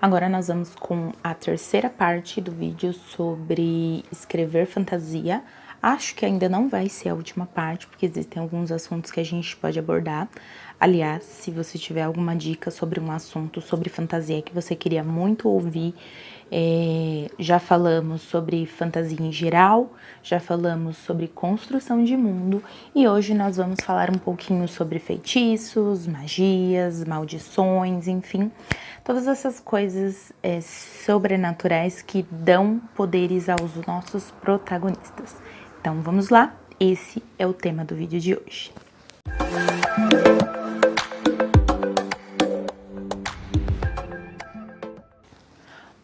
Agora nós vamos com a terceira parte do vídeo sobre escrever fantasia. Acho que ainda não vai ser a última parte, porque existem alguns assuntos que a gente pode abordar. Aliás, se você tiver alguma dica sobre um assunto sobre fantasia que você queria muito ouvir, já falamos sobre fantasia em geral, já falamos sobre construção de mundo e hoje nós vamos falar um pouquinho sobre feitiços, magias, maldições, enfim, todas essas coisas sobrenaturais que dão poderes aos nossos protagonistas. Então vamos lá, esse é o tema do vídeo de hoje.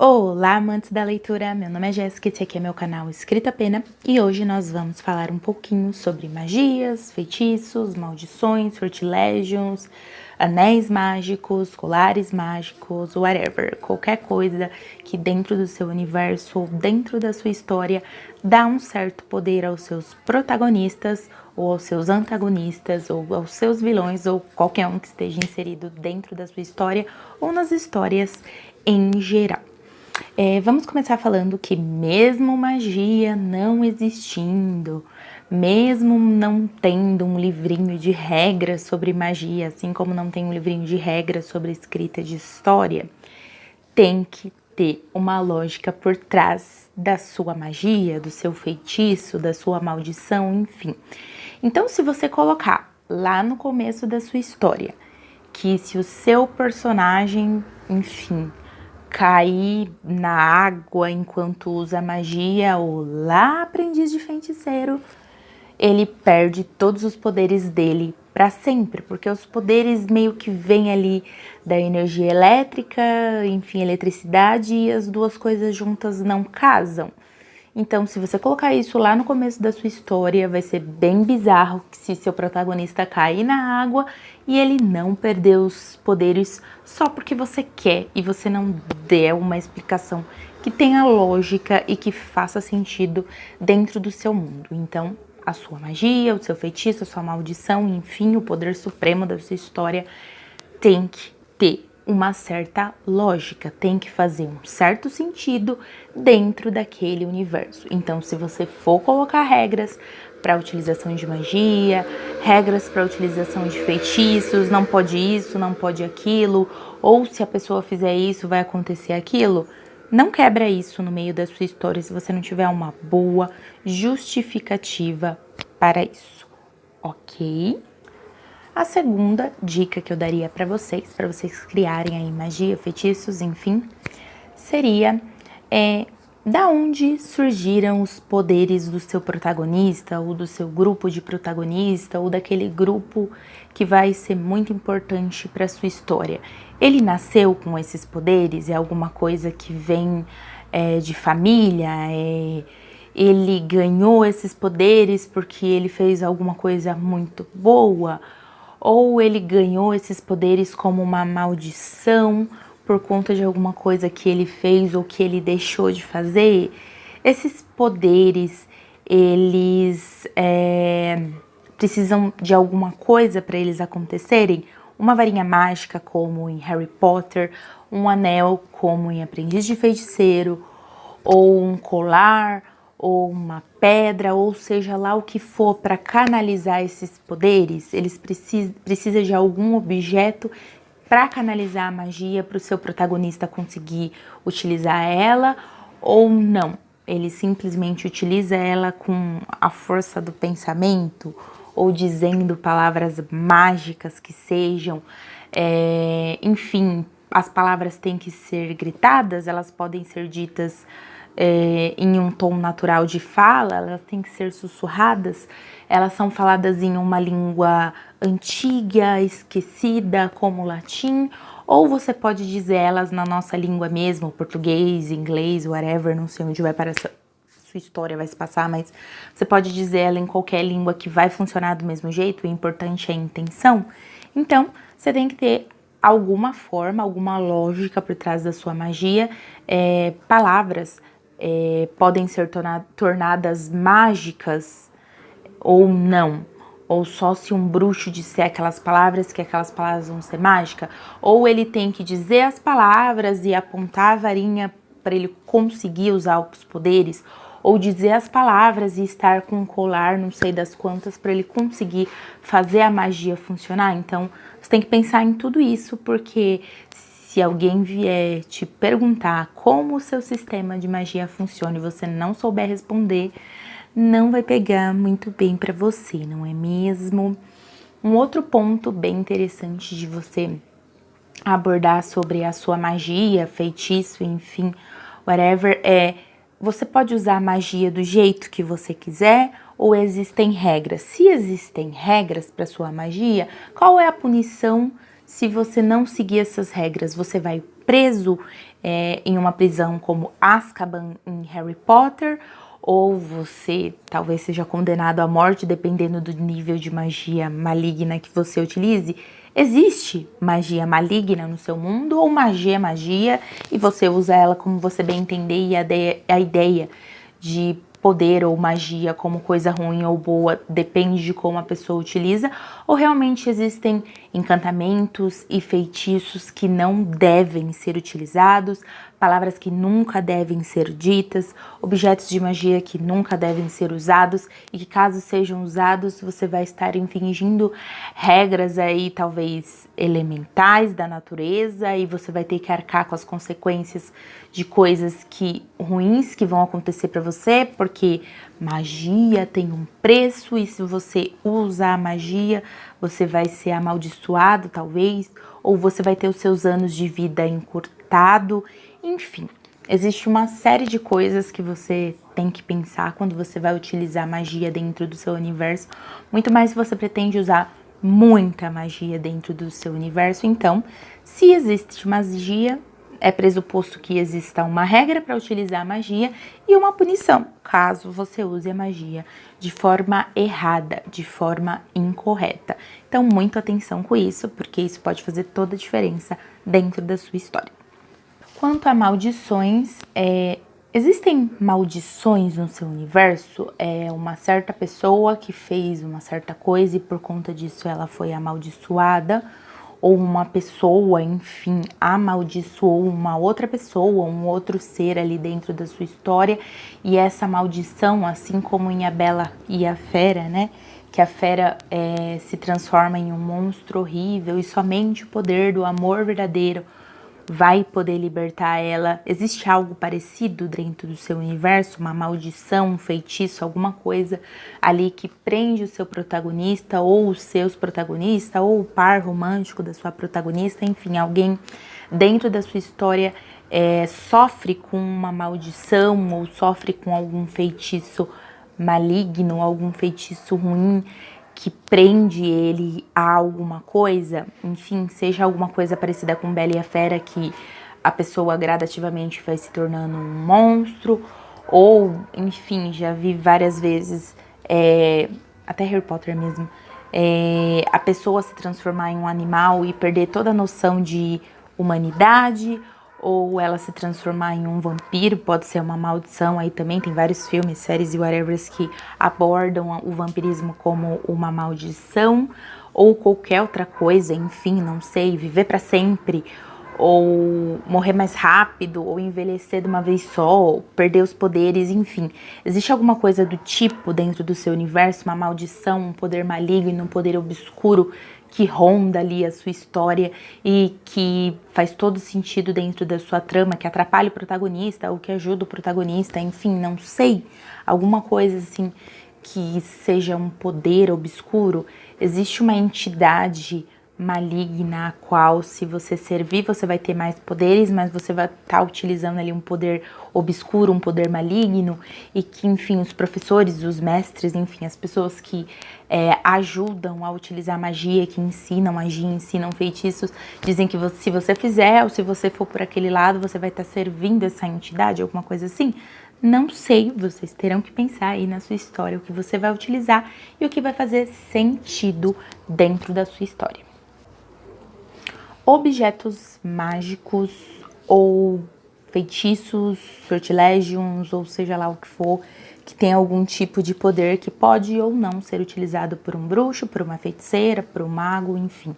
Olá, amantes da leitura! Meu nome é Jéssica, esse aqui é meu canal Escrita Pena e hoje nós vamos falar um pouquinho sobre magias, feitiços, maldições, sortilégios, anéis mágicos, colares mágicos, whatever, qualquer coisa que dentro do seu universo ou dentro da sua história dá um certo poder aos seus protagonistas ou aos seus antagonistas ou aos seus vilões ou qualquer um que esteja inserido dentro da sua história ou nas histórias em geral. Vamos começar falando que mesmo magia não existindo, mesmo não tendo um livrinho de regras sobre magia, assim como não tem um livrinho de regras sobre escrita de história, tem que ter uma lógica por trás da sua magia, do seu feitiço, da sua maldição, enfim. Então, se você colocar lá no começo da sua história que se o seu personagem, enfim, cair na água enquanto usa magia, ou lá aprendiz de feiticeiro, ele perde todos os poderes dele para sempre, porque os poderes meio que vêm ali da energia elétrica, enfim, eletricidade, e as duas coisas juntas não casam. Então, se você colocar isso lá no começo da sua história, vai ser bem bizarro se seu protagonista cair na água e ele não perder os poderes só porque você quer e você não der uma explicação que tenha lógica e que faça sentido dentro do seu mundo. Então, a sua magia, o seu feitiço, a sua maldição, enfim, o poder supremo da sua história tem que ter uma certa lógica, tem que fazer um certo sentido dentro daquele universo. Então, se você for colocar regras para a utilização de magia, regras para a utilização de feitiços, não pode isso, não pode aquilo, ou se a pessoa fizer isso, vai acontecer aquilo, não quebra isso no meio da sua história se você não tiver uma boa justificativa para isso, ok? A segunda dica que eu daria para vocês criarem aí magia, feitiços, enfim, seria da onde surgiram os poderes do seu protagonista, ou do seu grupo de protagonista, ou daquele grupo que vai ser muito importante para sua história. Ele nasceu com esses poderes? É alguma coisa que vem de família? Ele ganhou esses poderes porque ele fez alguma coisa muito boa? Ou ele ganhou esses poderes como uma maldição por conta de alguma coisa que ele fez ou que ele deixou de fazer? Esses poderes, eles precisam de alguma coisa para eles acontecerem? Uma varinha mágica, como em Harry Potter, um anel, como em Aprendiz de Feiticeiro, ou um colar, ou uma pedra, ou seja lá o que for para canalizar esses poderes. Eles precisam de algum objeto para canalizar a magia, para o seu protagonista conseguir utilizar ela, ou não. Ele simplesmente utiliza ela com a força do pensamento, ou dizendo palavras mágicas que sejam, enfim, as palavras têm que ser gritadas, elas podem ser ditas em um tom natural de fala, elas têm que ser sussurradas, elas são faladas em uma língua antiga, esquecida, como o latim, ou você pode dizer elas na nossa língua mesmo, português, inglês, whatever, não sei onde vai para essa sua história vai se passar, mas você pode dizer ela em qualquer língua que vai funcionar do mesmo jeito, o importante é a intenção. Então, você tem que ter alguma forma, alguma lógica por trás da sua magia, palavras podem ser tornadas mágicas ou não, Ou só se um bruxo disser aquelas palavras, que aquelas palavras vão ser mágica? Ou ele tem que dizer as palavras e apontar a varinha para ele conseguir usar os poderes? Ou dizer as palavras e estar com um colar, não sei das quantas, para ele conseguir fazer a magia funcionar? Então, você tem que pensar em tudo isso, porque se alguém vier te perguntar como o seu sistema de magia funciona e você não souber responder, não vai pegar muito bem para você, não é mesmo? Um outro ponto bem interessante de você abordar sobre a sua magia, feitiço, enfim, whatever, você pode usar a magia do jeito que você quiser ou existem regras? Se existem regras para sua magia, qual é a punição se você não seguir essas regras? Você vai preso em uma prisão como Azkaban em Harry Potter, ou você talvez seja condenado à morte, dependendo do nível de magia maligna que você utilize? Existe magia maligna no seu mundo, ou magia é magia e você usa ela como você bem entender, e a ideia de poder ou magia como coisa ruim ou boa depende de como a pessoa utiliza? Ou realmente existem encantamentos e feitiços que não devem ser utilizados, palavras que nunca devem ser ditas, objetos de magia que nunca devem ser usados e que, caso sejam usados, você vai estar infringindo regras aí talvez elementais da natureza, e você vai ter que arcar com as consequências de coisas ruins que vão acontecer para você, porque magia tem um preço e se você usa a magia, você vai ser amaldiçoado talvez, ou você vai ter os seus anos de vida encurtado. Enfim, existe uma série de coisas que você tem que pensar quando você vai utilizar magia dentro do seu universo, muito mais se você pretende usar muita magia dentro do seu universo. Então, se existe magia, é pressuposto que exista uma regra para utilizar a magia e uma punição, caso você use a magia de forma errada, de forma incorreta. Então, muita atenção com isso, porque isso pode fazer toda a diferença dentro da sua história. Quanto a maldições, existem maldições no seu universo? Uma certa pessoa que fez uma certa coisa e por conta disso ela foi amaldiçoada, ou uma pessoa, enfim, amaldiçoou uma outra pessoa, um outro ser ali dentro da sua história, e essa maldição, assim como em A Bela e a Fera, né, que a fera se transforma em um monstro horrível e somente o poder do amor verdadeiro vai poder libertar ela. Existe algo parecido dentro do seu universo? Uma maldição, um feitiço, alguma coisa ali que prende o seu protagonista ou os seus protagonistas, ou o par romântico da sua protagonista, enfim, alguém dentro da sua história sofre com uma maldição ou sofre com algum feitiço maligno, algum feitiço ruim que prende ele a alguma coisa, enfim, seja alguma coisa parecida com Bela e a Fera, que a pessoa gradativamente vai se tornando um monstro, ou, enfim, já vi várias vezes, até Harry Potter mesmo, a pessoa se transformar em um animal e perder toda a noção de humanidade, ou ela se transformar em um vampiro, pode ser uma maldição. Aí também tem vários filmes, séries e whatever que abordam o vampirismo como uma maldição, ou qualquer outra coisa, enfim, não sei, viver para sempre, ou morrer mais rápido, ou envelhecer de uma vez só, ou perder os poderes, enfim. Existe alguma coisa do tipo dentro do seu universo, uma maldição, um poder maligno, um poder obscuro que ronda ali a sua história e que faz todo sentido dentro da sua trama, que atrapalha o protagonista ou que ajuda o protagonista, enfim, não sei, alguma coisa assim que seja um poder obscuro? Existe uma entidade maligna a qual, se você servir, você vai ter mais poderes, mas você vai estar utilizando ali um poder obscuro, um poder maligno, e que, enfim, os professores, os mestres, enfim, as pessoas que ajudam a utilizar magia, que ensinam magia, ensinam feitiços, dizem que se você fizer, ou se você for por aquele lado, você vai estar servindo essa entidade, alguma coisa assim. Não sei, vocês terão que pensar aí na sua história o que você vai utilizar e o que vai fazer sentido dentro da sua história. Objetos mágicos ou feitiços, sortilégios, ou seja lá o que for, que tem algum tipo de poder que pode ou não ser utilizado por um bruxo, por uma feiticeira, por um mago, enfim.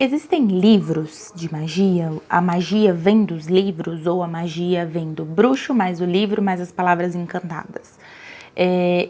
Existem livros de magia, a magia vem dos livros ou a magia vem do bruxo, mais o livro, mais as palavras encantadas.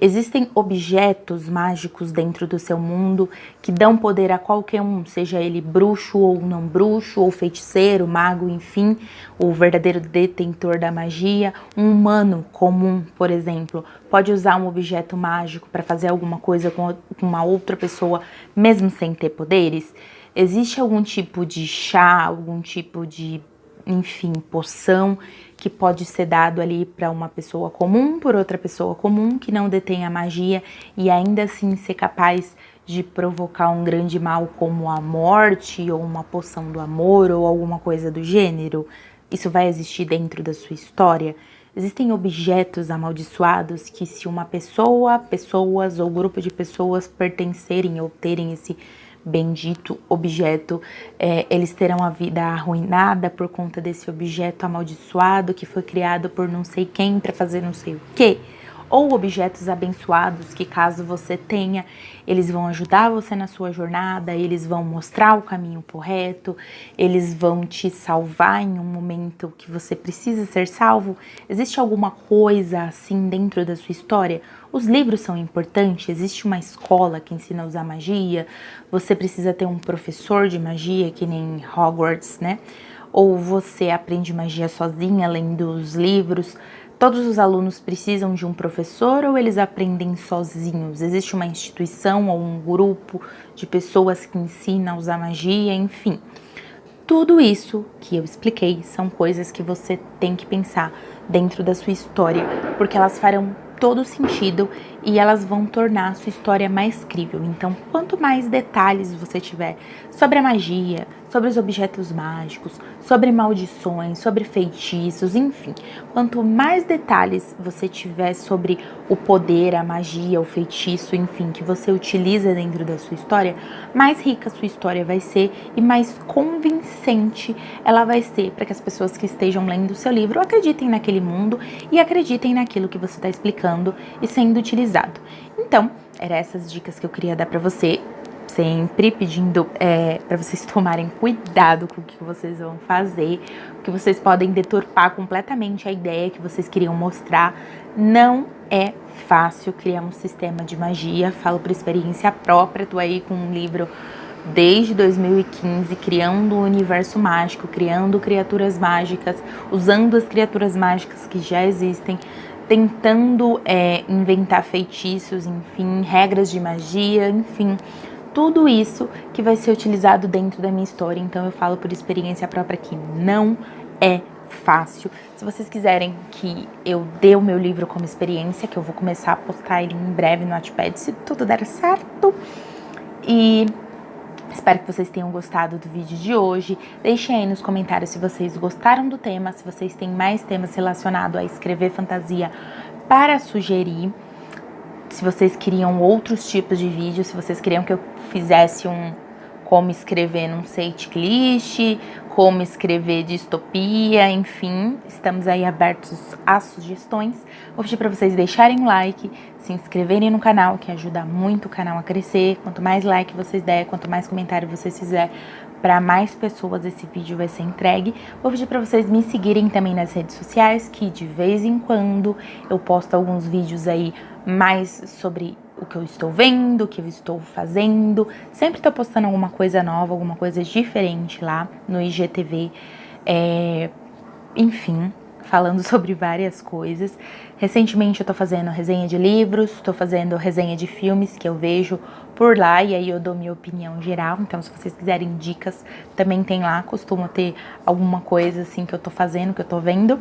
Existem objetos mágicos dentro do seu mundo que dão poder a qualquer um, seja ele bruxo ou não bruxo, ou feiticeiro, mago, enfim, o verdadeiro detentor da magia. Um humano comum, por exemplo, pode usar um objeto mágico para fazer alguma coisa com uma outra pessoa, mesmo sem ter poderes. Existe algum tipo de chá, algum tipo de, enfim, poção que pode ser dado ali para uma pessoa comum, por outra pessoa comum que não detém a magia e ainda assim ser capaz de provocar um grande mal como a morte ou uma poção do amor ou alguma coisa do gênero? Isso vai existir dentro da sua história? Existem objetos amaldiçoados que, se uma pessoa, pessoas ou grupo de pessoas pertencerem ou terem esse bendito objeto, eles terão a vida arruinada por conta desse objeto amaldiçoado que foi criado por não sei quem para fazer não sei o quê. Ou objetos abençoados que, caso você tenha, eles vão ajudar você na sua jornada, eles vão mostrar o caminho correto, eles vão te salvar em um momento que você precisa ser salvo. Existe alguma coisa assim dentro da sua história? Os livros são importantes, existe uma escola que ensina a usar magia, você precisa ter um professor de magia, que nem Hogwarts, né? Ou você aprende magia sozinha, lendo os livros. Todos os alunos precisam de um professor ou eles aprendem sozinhos? Existe uma instituição ou um grupo de pessoas que ensinam a usar magia, enfim. Tudo isso que eu expliquei são coisas que você tem que pensar dentro da sua história, porque elas farão todo sentido e elas vão tornar a sua história mais crível. Então, quanto mais detalhes você tiver sobre a magia, sobre os objetos mágicos, sobre maldições, sobre feitiços, enfim, quanto mais detalhes você tiver sobre o poder, a magia, o feitiço, enfim, que você utiliza dentro da sua história, mais rica a sua história vai ser e mais convincente ela vai ser para que as pessoas que estejam lendo o seu livro acreditem naquele mundo e acreditem naquilo que você está explicando e sendo utilizado. Então, eram essas dicas que eu queria dar para você, sempre pedindo para vocês tomarem cuidado com o que vocês vão fazer, porque vocês podem deturpar completamente a ideia que vocês queriam mostrar. Não é fácil criar um sistema de magia, falo por experiência própria, tô aí com um livro desde 2015, criando um universo mágico, criando criaturas mágicas, usando as criaturas mágicas que já existem, tentando inventar feitiços, enfim, regras de magia, enfim, tudo isso que vai ser utilizado dentro da minha história. Então eu falo por experiência própria que não é fácil. Se vocês quiserem que eu dê o meu livro como experiência, que eu vou começar a postar ele em breve no Wattpad, se tudo der certo. E espero que vocês tenham gostado do vídeo de hoje. Deixem aí nos comentários se vocês gostaram do tema, se vocês têm mais temas relacionados a escrever fantasia para sugerir. Se vocês queriam outros tipos de vídeos, se vocês queriam que eu fizesse como escrever num checklist, como escrever distopia, enfim, estamos aí abertos às sugestões. Vou pedir para vocês deixarem um like, se inscreverem no canal, que ajuda muito o canal a crescer. Quanto mais like vocês der, quanto mais comentário vocês fizerem, para mais pessoas esse vídeo vai ser entregue. Vou pedir para vocês me seguirem também nas redes sociais, que de vez em quando eu posto alguns vídeos aí mais sobre o que eu estou vendo, o que eu estou fazendo. Sempre estou postando alguma coisa nova, alguma coisa diferente lá no IGTV. Enfim, falando sobre várias coisas. Recentemente eu tô fazendo resenha de livros, tô fazendo resenha de filmes que eu vejo por lá e aí eu dou minha opinião geral. Então, se vocês quiserem dicas, também tem lá, costumo ter alguma coisa assim que eu tô fazendo, que eu tô vendo.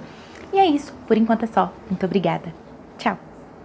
E é isso, por enquanto é só. Muito obrigada. Tchau!